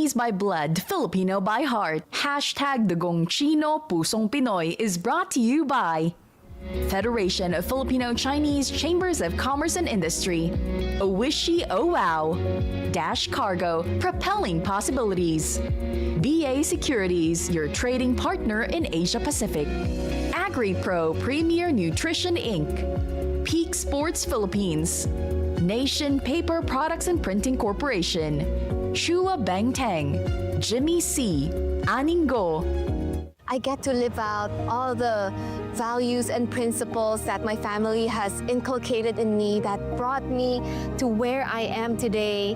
Chinese by blood, Filipino by heart. Hashtag Dugong Chino, Pusong Pinoy is brought to you by Federation of Filipino-Chinese Chambers of Commerce and Industry, Owishi Oh Wow, Dash Cargo, propelling possibilities, BA Securities, your trading partner in Asia Pacific, AgriPro Premier Nutrition Inc., Peak Sports Philippines, Nation Paper Products and Printing Corporation, Shua Bang Tang, Jimmy C, Aningo. I get to live out all the values and principles that my family has inculcated in me that brought me to where I am today,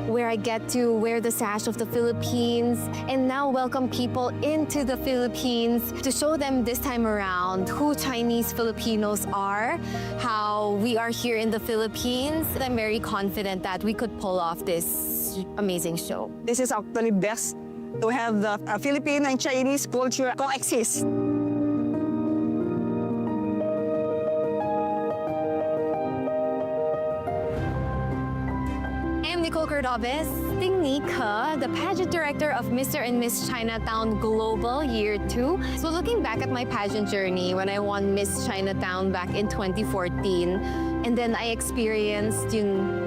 where I get to wear the sash of the Philippines and now welcome people into the Philippines to show them this time around who Chinese Filipinos are, how we are here in the Philippines. I'm very confident that we could pull off this amazing show. This is actually best to have the Filipino and Chinese culture coexist. I'm Nicole Cordoves, Ting Nika, the pageant director of Mr. and Miss Chinatown Global Year 2. So looking back at my pageant journey when I won Miss Chinatown back in 2014, and then I experienced yung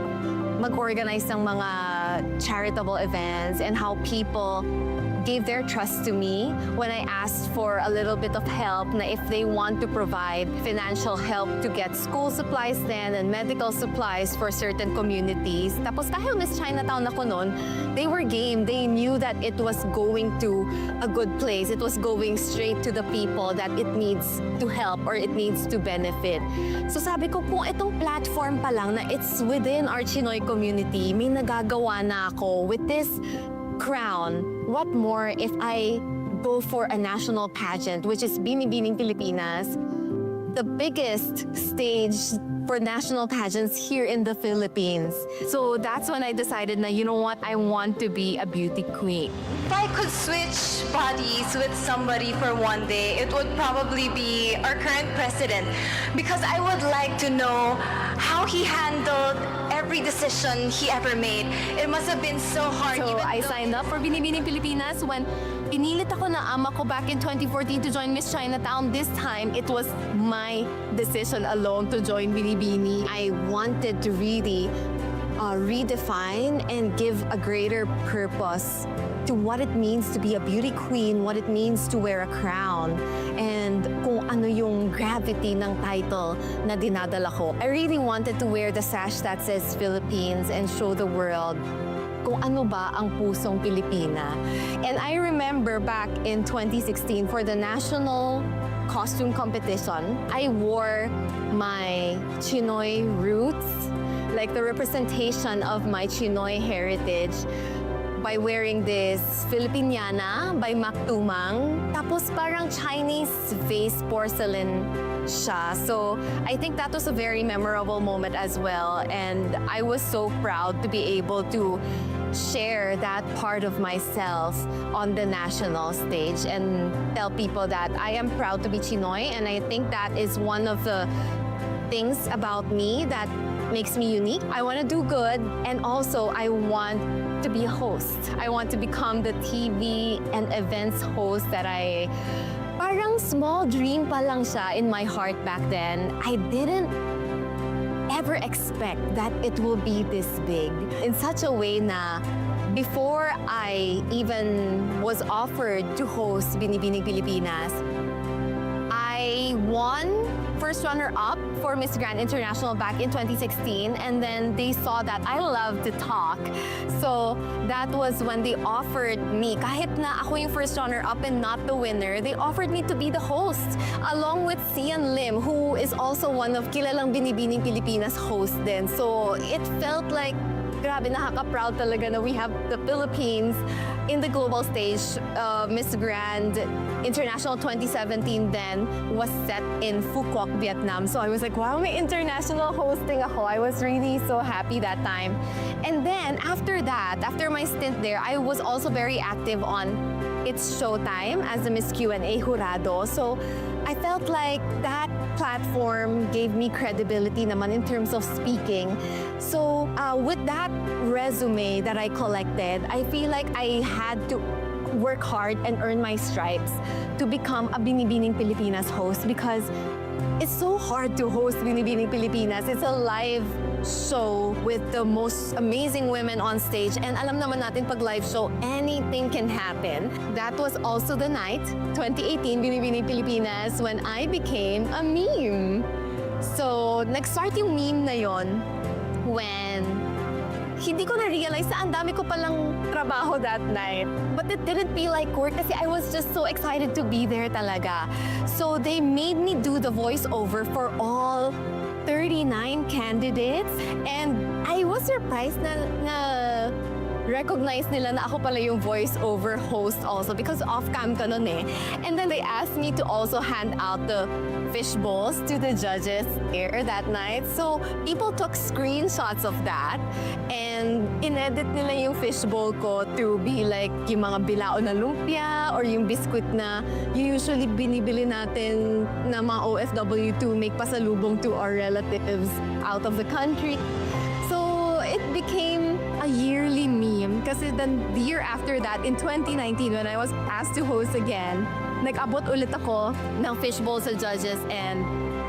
mag-organize ng mga charitable events and how people gave their trust to me when I asked for a little bit of help na if they want to provide financial help to get school supplies then and medical supplies for certain communities. Tapos dahil Miss Chinatown ako noon, they were game. They knew that it was going to a good place. It was going straight to the people that it needs to help or it needs to benefit. So sabi ko, kung itong platform pa lang na it's within our Chinoy community, may nagagawa na ako with this crown. What more if I go for a national pageant, which is Binibining Pilipinas, the biggest stage for national pageants here in the Philippines. So that's when I decided na, you know what, I want to be a beauty queen. If I could switch bodies with somebody for one day, it would probably be our current president, because I would like to know how he handled every decision he ever made. It must have been so hard. So I signed up for Binibining Pilipinas when pinilit ako na ama ko back in 2014 to join Miss Chinatown. This time, it was my decision alone to join Binibini. I wanted to really redefine and give a greater purpose to what it means to be a beauty queen, what it means to wear a crown, and kung ano yung gravity ng title na dinadala ko. I really wanted to wear the sash that says Philippines and show the world kung ano ba ang pusong Pilipina. And I remember back in 2016 for the national costume competition, I wore my Chinoy roots, like the representation of my Chinoy heritage, by wearing this Filipiniana by Mactumang. Tapos parang Chinese vase porcelain siya. So I think that was a very memorable moment as well. And I was so proud to be able to share that part of myself on the national stage and tell people that I am proud to be Chinoy. And I think that is one of the things about me that makes me unique. I want to do good, and also I want to be a host. I want to become the TV and events host that parang small dream pa lang siya in my heart back then. I didn't ever expect that it will be this big in such a way na before I even was offered to host Binibining Pilipinas, I won first runner-up for Miss Grand International back in 2016, and then they saw that I love to talk. So that was when they offered me, kahit na ako yung first runner-up and not the winner, they offered me to be the host along with Sian Lim, who is also one of kilalang Binibining Pilipinas host din. So it felt like, grabe, nakaka-proud talaga na we have the Philippines in the global stage. Miss Grand International 2017 then was set in Phu Quoc, Vietnam. So I was like, wow, may international hosting ako. I was really so happy that time. And then after that, after my stint there, I was also very active on It's Showtime as a Miss Q&A Jurado. So I felt like that platform gave me credibility naman in terms of speaking. So with that resume that I collected, I feel like I had to work hard and earn my stripes to become a Binibining Pilipinas host because it's so hard to host Binibining Pilipinas. It's a live show with the most amazing women on stage. And alam naman natin pag live show, anything can happen. That was also the night, 2018 Binibining Pilipinas, when I became a meme. So, nag-start yung meme na yon when hindi ko na-realize na ang dami ko palang trabaho that night. But it didn't feel like work kasi I was just so excited to be there talaga. So they made me do the voiceover for all 39 candidates. And I was surprised na recognize nila na ako pala yung voiceover host also because off-cam ka nun eh. And then they asked me to also hand out the fish bowls to the judges here that night. So people took screenshots of that and inedit nila yung fish bowl ko to be like yung mga bilao na lumpia or yung biskuit na usually binibili natin na mga OFW to make pasalubong to our relatives out of the country. So it became a yearly meme kasi then the year after that, in 2019, when I was asked to host again, nag-abot ulit ako ng fishbowl sa judges and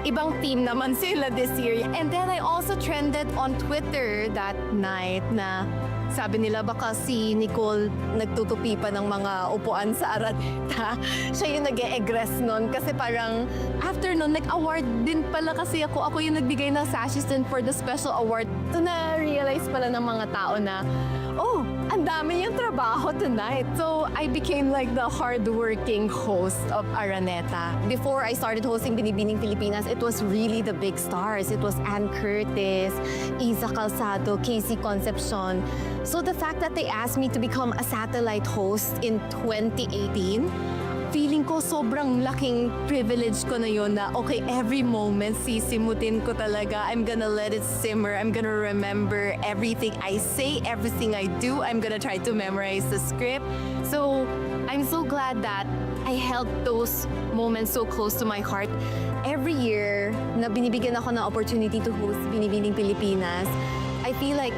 ibang team naman sila this year. And then I also trended on Twitter that night na sabi nila baka si Nicole nagtutupi pa ng mga upuan sa Araneta. Siya yung nag-e-egress nun kasi parang after nun, nag-award din pala kasi ako. Ako yung nagbigay ng sashes din for the special award. So na-realize pala ng mga tao na, oh, ang dami yung trabaho tonight. So I became like the hardworking host of Araneta. Before I started hosting Binibining Pilipinas, it was really the big stars. It was Ann Curtis, Isa Calzado, Casey Concepcion. So the fact that they asked me to become a satellite host in 2018, feeling ko sobrang laking privilege ko na yun na okay, every moment sisimutin ko talaga. I'm gonna let it simmer. I'm gonna remember everything I say, everything I do. I'm gonna try to memorize the script. So I'm so glad that I held those moments so close to my heart. Every year na binibigyan ako ng opportunity to host Binibining Pilipinas, I feel like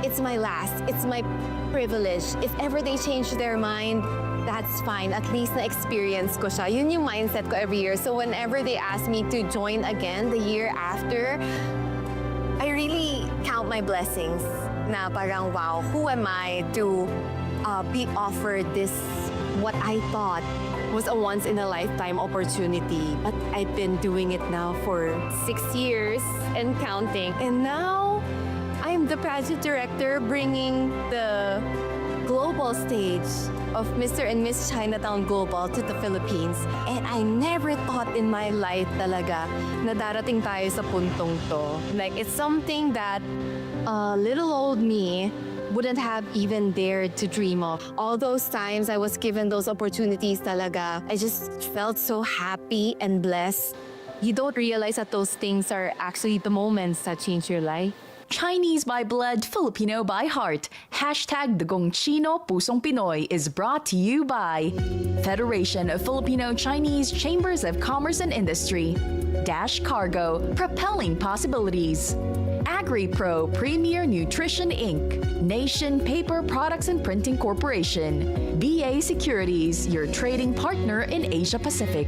it's my last. It's my privilege. If ever they change their mind, that's fine. At least na-experience ko siya. Yun yung mindset ko every year. So whenever they ask me to join again the year after, I really count my blessings na parang, wow, who am I to be offered this, what I thought was a once-in-a-lifetime opportunity. But I've been doing it now for 6 years and counting. And now, I'm the pageant director bringing the global stage of Mr. and Miss Chinatown Global to the Philippines. And I never thought in my life talaga na darating tayo sa puntong to. Like, it's something that little old me wouldn't have even dared to dream of. All those times I was given those opportunities talaga, I just felt so happy and blessed. You don't realize that those things are actually the moments that change your life. Chinese by blood, Filipino by heart. Hashtag Dugong Chino Pusong Pinoy is brought to you by Federation of Filipino-Chinese Chambers of Commerce and Industry, Dash Cargo, Propelling Possibilities, AgriPro Premier Nutrition Inc., Nation Paper Products and Printing Corporation, BA Securities, your trading partner in Asia Pacific,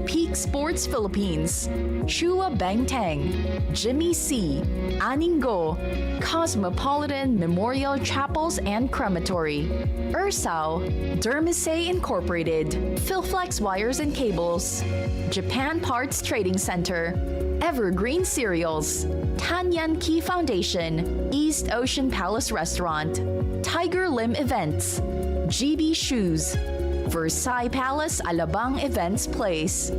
Peak Sports Philippines, Shua Bangtang, Jimmy C, Aningo, Cosmopolitan Memorial Chapels and Crematory, Ursao, Dermisay Incorporated, Philflex Wires and Cables, Japan Parts Trading Center, Evergreen Cereals, Tanyan Key Foundation, East Ocean Palace Restaurant, Tiger Lim Events, GB Shoes, Versailles Palace Alabang Events Place,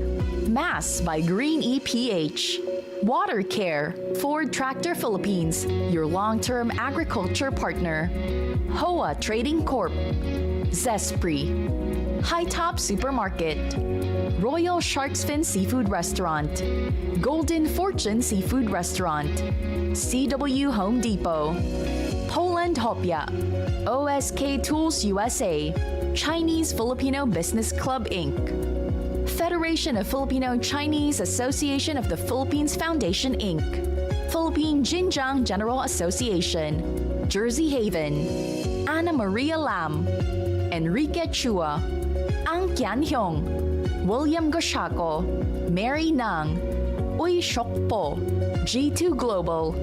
Mass by Green EP8, Water Care, Ford Tractor Philippines, your long-term agriculture partner, HOA Trading Corp, Zespri, High Top Supermarket, Royal Shark's Fin Seafood Restaurant, Golden Fortune Seafood Restaurant, CW Home Depot, Poland Hopia, OSK Tools USA, Chinese Filipino Business Club Inc., Federation of Filipino-Chinese Association of the Philippines Foundation Inc., Philippine Jinjiang General Association, Jersey Haven, Ana Maria Lam, Enrique Chua, Ang Kian Hyung, William Goshaco, Mary Nang, Uy Shokpo, G2 Global,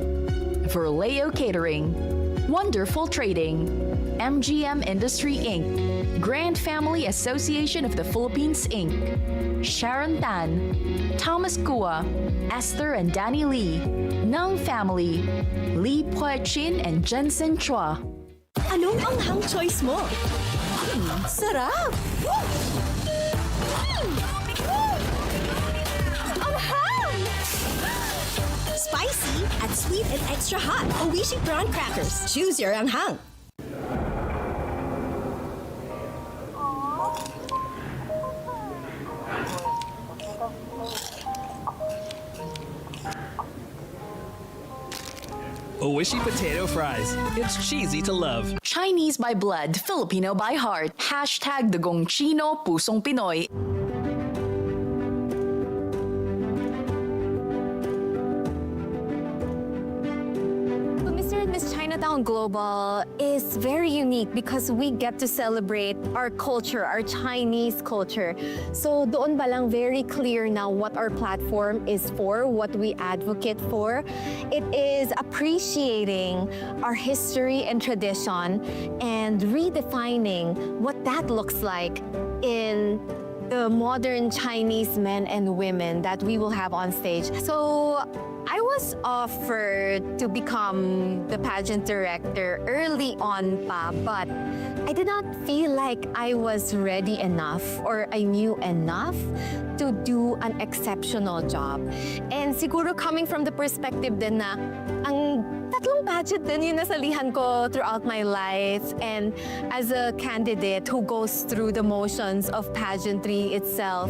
Verleo Catering, Wonderful Trading, MGM Industry Inc., Grand Family Association of the Philippines Inc., Sharon Tan, Thomas Kua, Esther and Danny Lee, Nang Family, Lee Pue Chin and Jensen Chua. Anong anghang choice mo? Sarap! Anghang! Spicy at sweet and extra hot. Oishi prawn crackers. Choose your anghang. Oishi potato fries. It's cheesy to love. Chinese by blood, Filipino by heart. Hashtag Dugong Chino, Pusong Pinoy. Mr. and Miss Chinatown Global is very unique because we get to celebrate our culture, our Chinese culture. So doon ba lang very clear now what our platform is for, what we advocate for. It is appreciating our history and tradition and redefining what that looks like in the modern Chinese men and women that we will have on stage. So I was offered to become the pageant director early on pa, but I did not feel like I was ready enough or I knew enough to do an exceptional job. And siguro coming from the perspective din na ang tatlong pageant din yung nasalihan ko throughout my life, and as a candidate who goes through the motions of pageantry itself,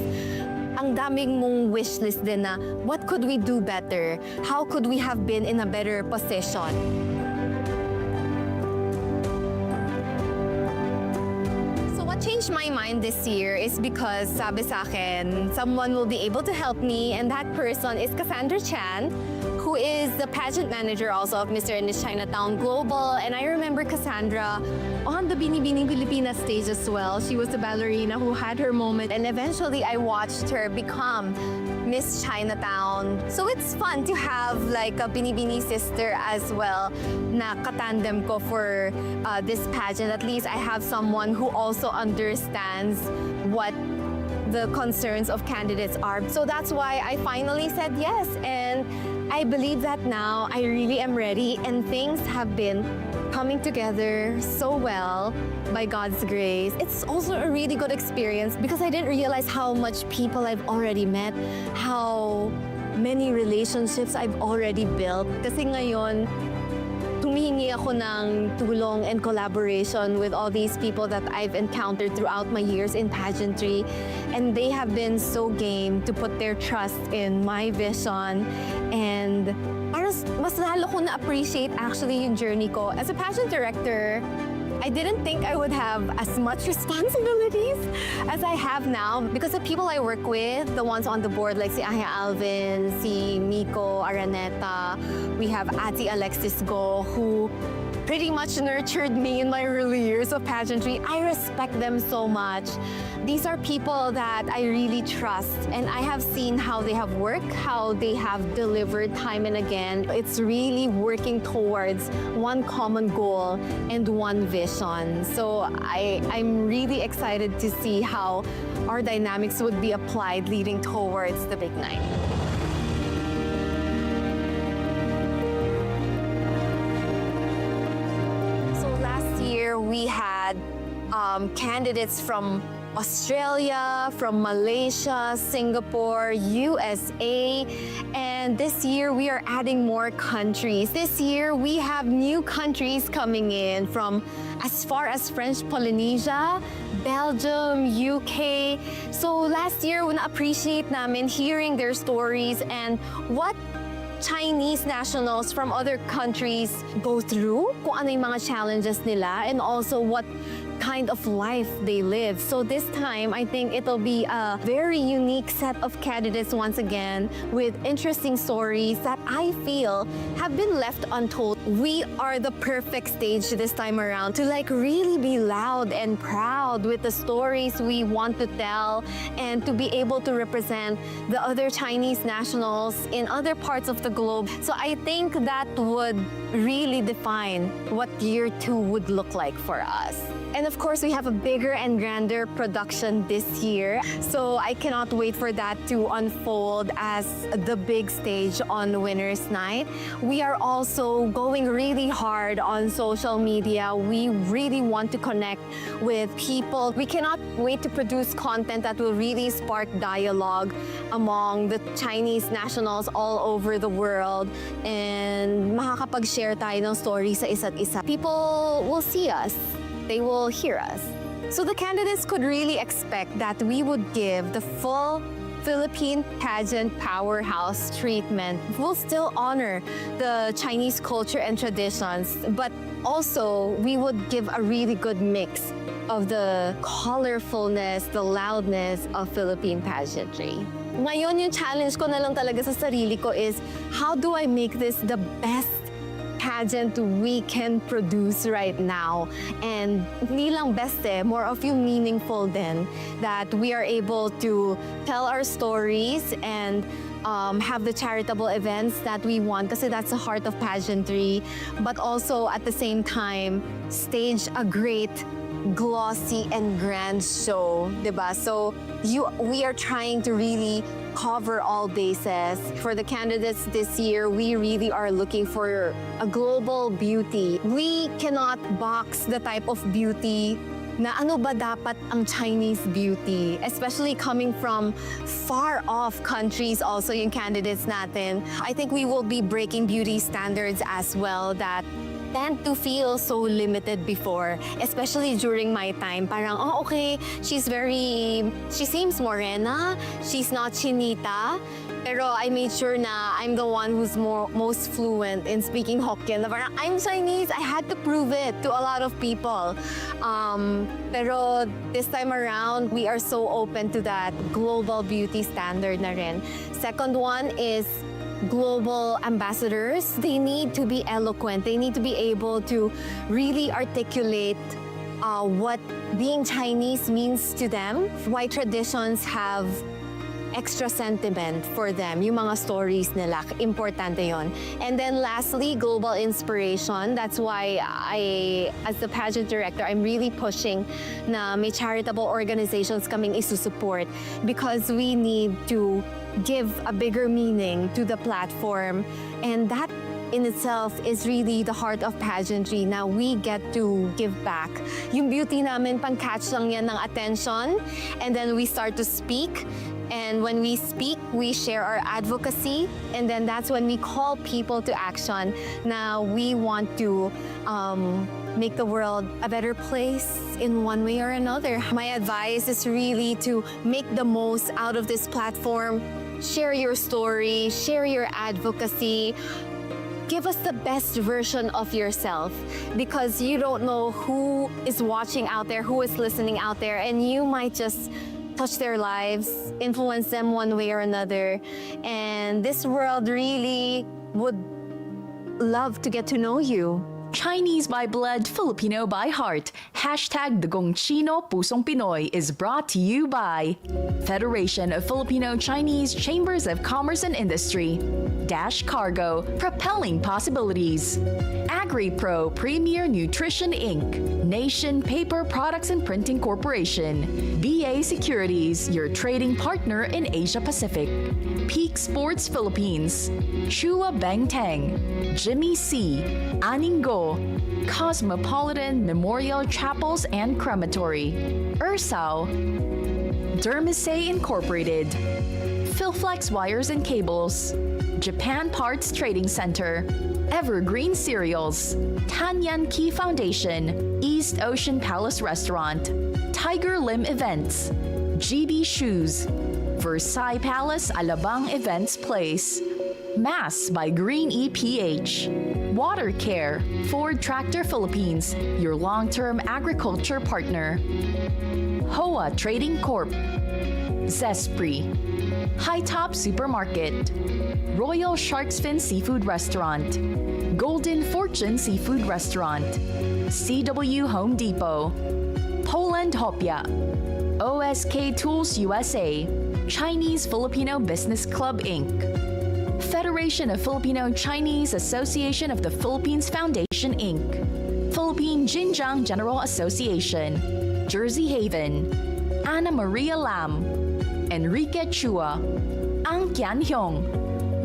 ang daming mong wish list din na what could we do better? How could we have been in a better position? So what changed my mind this year is because sabi sa akin, someone will be able to help me, and that person is Cassandra Chan, who is the pageant manager also of Mr. and Miss Chinatown Global. And I remember Cassandra on the Binibining Pilipinas stage as well. She was the ballerina who had her moment, and eventually I watched her become Miss Chinatown. So it's fun to have like a Binibini sister as well na katandem ko for this pageant. At least I have someone who also understands what the concerns of candidates are. So that's why I finally said yes, and I believe that now I really am ready, and things have been coming together so well by God's grace. It's also a really good experience because I didn't realize how much people I've already met, how many relationships I've already built. Kasi ngayon, humihingi ako ng tulong and collaboration with all these people that I've encountered throughout my years in pageantry, and they have been so game to put their trust in my vision, and parang mas lalo ko na-appreciate actually yung journey ko. As a pageant director, I didn't think I would have as much responsibilities as I have now because the people I work with, the ones on the board like si Aya Alvin, si Miko, Araneta, we have Ati Alexis Go, who pretty much nurtured me in my early years of pageantry. I respect them so much. These are people that I really trust, and I have seen how they have worked, how they have delivered time and again. It's really working towards one common goal and one vision. So I'm really excited to see how our dynamics would be applied leading towards the big night. So last year we had candidates from Australia, from Malaysia, Singapore, USA, and this year we are adding more countries. This year we have new countries coming in from as far as French Polynesia, Belgium, UK. So last year, na-appreciate namin hearing their stories and what Chinese nationals from other countries go through, kung ano yung mga challenges nila, and also what kind of life they live. So this time, I think it'll be a very unique set of candidates once again with interesting stories that I feel have been left untold. We are the perfect stage this time around to like really be loud and proud with the stories we want to tell and to be able to represent the other Chinese nationals in other parts of the globe. So I think that would really define what year 2 would look like for us. And of course, we have a bigger and grander production this year. So I cannot wait for that to unfold as the big stage on Winners Night. We are also going really hard on social media. We really want to connect with people. We cannot wait to produce content that will really spark dialogue among the Chinese nationals all over the world. And makakapag-share tayo ng stories sa isa't isa. People will see us. They will hear us. So the candidates could really expect that we would give the full Philippine pageant powerhouse treatment. We'll still honor the Chinese culture and traditions, but also we would give a really good mix of the colorfulness, the loudness of Philippine pageantry. Ngayon, yung challenge ko na lang talaga sa sarili ko is, how do I make this the best pageant we can produce right now? And hindi lang best more of yung meaningful din, that we are able to tell our stories and have the charitable events that we want, kasi that's the heart of pageantry, but also at the same time stage a great glossy and grand show, diba? So we are trying to really cover all bases. For the candidates this year, we really are looking for a global beauty. We cannot box the type of beauty na ano ba dapat ang Chinese beauty, especially coming from far off countries also yung candidates natin. I think we will be breaking beauty standards as well that tend to feel so limited before, especially during my time. Parang, oh, okay, she seems morena, she's not chinita, pero I made sure na I'm the one who's most fluent in speaking Hokkien. Na parang, I'm Chinese, I had to prove it to a lot of people. Pero this time around, we are so open to that global beauty standard na rin. Second one is global ambassadors. They need to be eloquent. They need to be able to really articulate what being Chinese means to them, why traditions have extra sentiment for them, yung mga stories nila, importante yon. And then lastly, global inspiration. That's why as the pageant director, I'm really pushing na may charitable organizations kaming isusupport, because we need to give a bigger meaning to the platform, and that in itself is really the heart of pageantry. Now we get to give back. Yung beauty namin, pang-catch lang yan ng attention, and then we start to speak. And when we speak, we share our advocacy, and then that's when we call people to action. Now we want to make the world a better place in one way or another. My advice is really to make the most out of this platform. Share your story, share your advocacy. Give us the best version of yourself, because you don't know who is watching out there, who is listening out there, and you might just touch their lives, influence them one way or another. And this world really would love to get to know you. Chinese by blood, Filipino by heart. Hashtag Dagong Chino Pusong Pinoy is brought to you by Federation of Filipino-Chinese Chambers of Commerce and Industry, Dash Cargo, Propelling Possibilities, AgriPro Premier Nutrition Inc., Nation Paper Products and Printing Corporation, BA Securities, your trading partner in Asia Pacific, Peak Sports Philippines, Chua Bangtang, Jimmy C, Aningo, Cosmopolitan Memorial Chapels and Crematory, Ursao, Dermisay Incorporated, Philflex Wires and Cables, Japan Parts Trading Center, Evergreen Cereals, Tanyan Key Foundation, East Ocean Palace Restaurant, Tiger Lim Events, GB Shoes, Versailles Palace Alabang Events Place, Mass by Green EP8, Water Care, Ford Tractor Philippines, your long-term agriculture partner. HOA Trading Corp, Zespri, High Top Supermarket, Royal Shark's Fin Seafood Restaurant, Golden Fortune Seafood Restaurant, CW Home Depot, Poland Hopia, OSK Tools USA, Chinese Filipino Business Club Inc., Federation of Filipino-Chinese Association of the Philippines Foundation Inc., Philippine Jinjiang General Association, Jersey Haven, Anna Maria Lam, Enrique Chua, Ang Kian Hyong,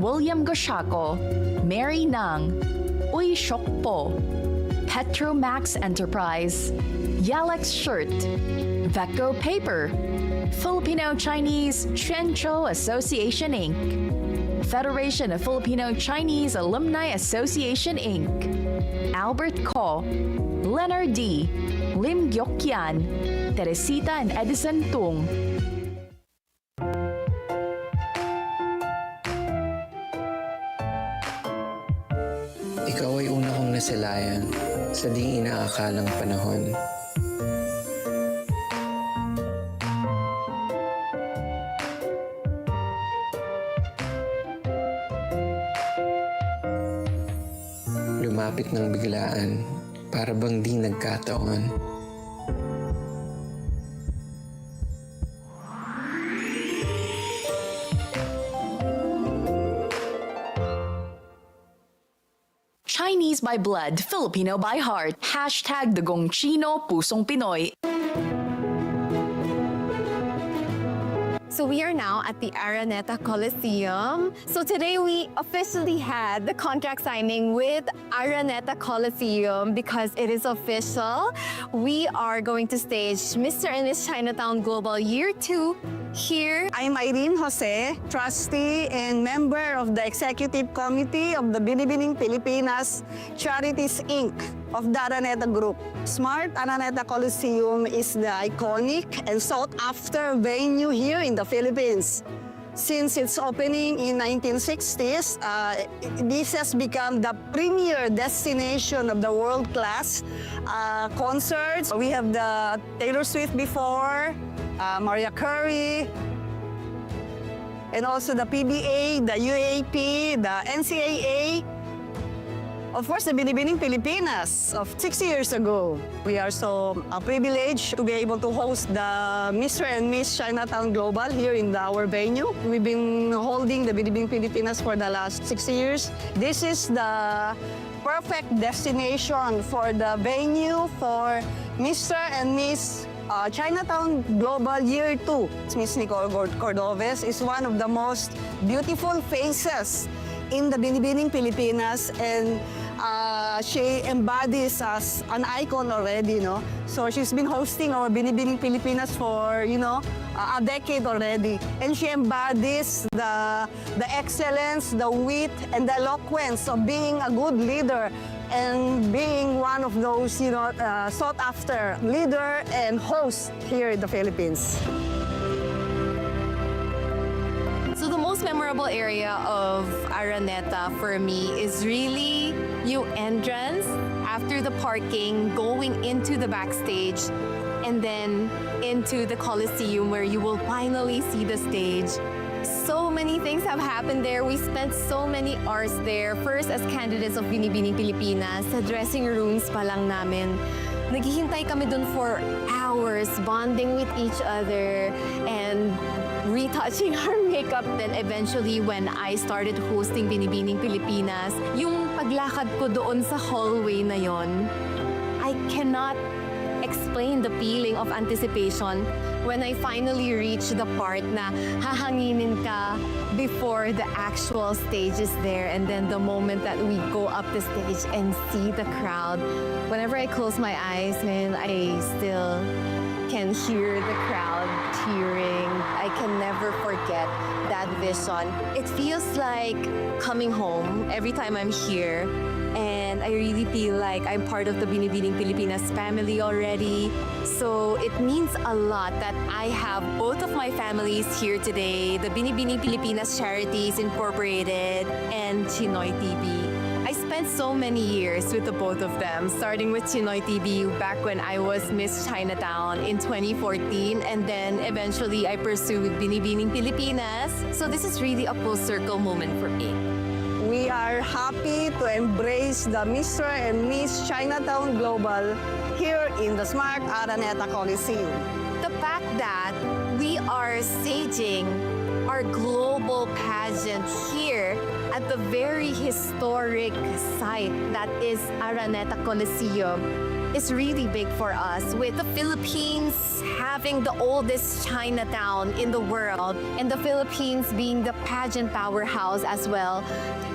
William Goshako, Mary Nang, Uy Shok Po, Petromax Enterprise, Yalex Shirt, Vecco Paper, Filipino-Chinese Chuancho Association Inc., Federation of Filipino-Chinese Alumni Association Inc., Albert Ko, Leonard D., Lim Gyokyan, Teresita and Edison Tung. Ikaw ay una kong nasilayan sa di inaakalang panahon. Lumapit ng biglaan, para bang di nagkataon. Chinese by blood, Filipino by heart. Hashtag Dagong Chino, Pusong Pinoy. So we are now at the Araneta Coliseum. So today we officially had the contract signing with Araneta Coliseum because it is official. We are going to stage Mr. and Miss Chinatown Global Year 2 here. I'm Irene Jose, trustee and member of the executive committee of the Binibining Pilipinas Charities Inc. of the Araneta Group. Smart Araneta Coliseum is the iconic and sought-after venue here in the Philippines. Since its opening in 1960s, this has become the premier destination of the world-class concerts. We have the Taylor Swift before, Mariah Carey, and also the PBA, the UAP, the NCAA. Of course, the Binibining Pilipinas of 6 years ago. We are so privileged to be able to host the Mr. and Miss Chinatown Global here in our venue. We've been holding the Binibining Pilipinas for the last 6 years. This is the perfect destination for the venue for Mr. and Miss Chinatown Global Year 2. Miss Nicole Cordoves is one of the most beautiful faces in the Binibining Pilipinas, and she embodies as an icon already, no? So she's been hosting our Binibining Pilipinas for, a decade already. And she embodies the excellence, the wit, and the eloquence of being a good leader and being one of those, sought-after leader and host here in the Philippines. So the most memorable area of Araneta for me is really yung entrance, after the parking, going into the backstage, and then into the Coliseum where you will finally see the stage. So many things have happened there. We spent so many hours there. First, as candidates of Binibining Pilipinas, sa dressing rooms pa lang namin. Naghihintay kami dun for hours, bonding with each other, and retouching our makeup. Then eventually, when I started hosting Binibining Pilipinas, yung paglakad ko doon sa hallway na yon, I cannot explain the feeling of anticipation when I finally reach the part na hahanginin ka before the actual stage is there, and then the moment that we go up the stage and see the crowd. Whenever I close my eyes, man, I still can hear the crowd cheering. I can never forget that vision. It feels like coming home every time I'm here. And I really feel like I'm part of the Binibining Pilipinas family already. So it means a lot that I have both of my families here today, the Binibining Pilipinas Charities Incorporated and Chinoy TV. I spent spent so many years with the both of them, starting with Chinoy TV back when I was Miss Chinatown in 2014, and then eventually I pursued Binibining Pilipinas. So this is really a full circle moment for me. We are happy to embrace the Mr. and Miss Chinatown Global here in the smart Araneta Coliseum. The fact that we are staging our global pageant here at the very historic site that is Araneta Coliseum is really big for us, with the Philippines having the oldest Chinatown in the world and the Philippines being the pageant powerhouse as well.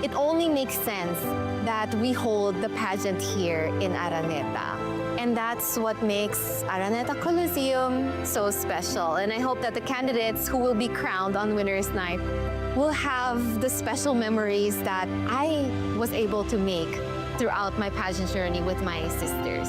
It only makes sense that we hold the pageant here in Araneta. And that's what makes Araneta Coliseum so special. And I hope that the candidates who will be crowned on Winners Night will have the special memories that I was able to make throughout my pageant journey with my sisters.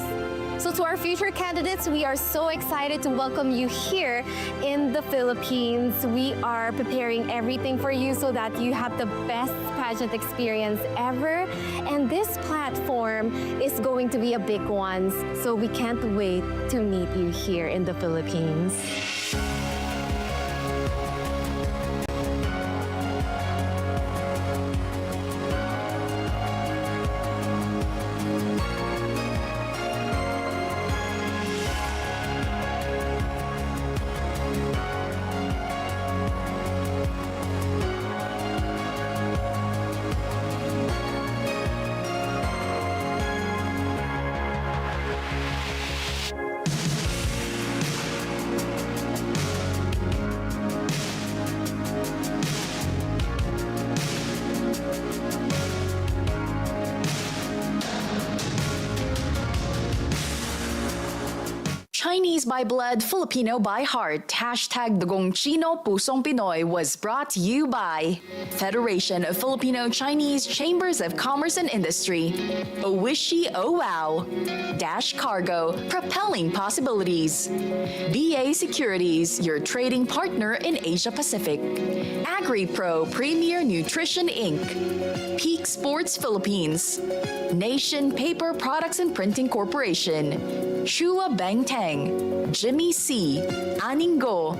So to our future candidates, we are so excited to welcome you here in the Philippines. We are preparing everything for you so that you have the best pageant experience ever. And this platform is going to be a big one, so we can't wait to meet you here in the Philippines. Chinese by blood, Filipino by heart. Hashtag Dugong Chino Pusong Pinoy was brought to you by Federation of Filipino-Chinese Chambers of Commerce and Industry. Owishi Oh Wow. Dash Cargo, propelling possibilities. BA Securities, your trading partner in Asia Pacific. AgriPro Premier Nutrition Inc. Peak Sports Philippines. Nation Paper Products and Printing Corporation. Chua Bang Tang, Jimmy C, Aningo,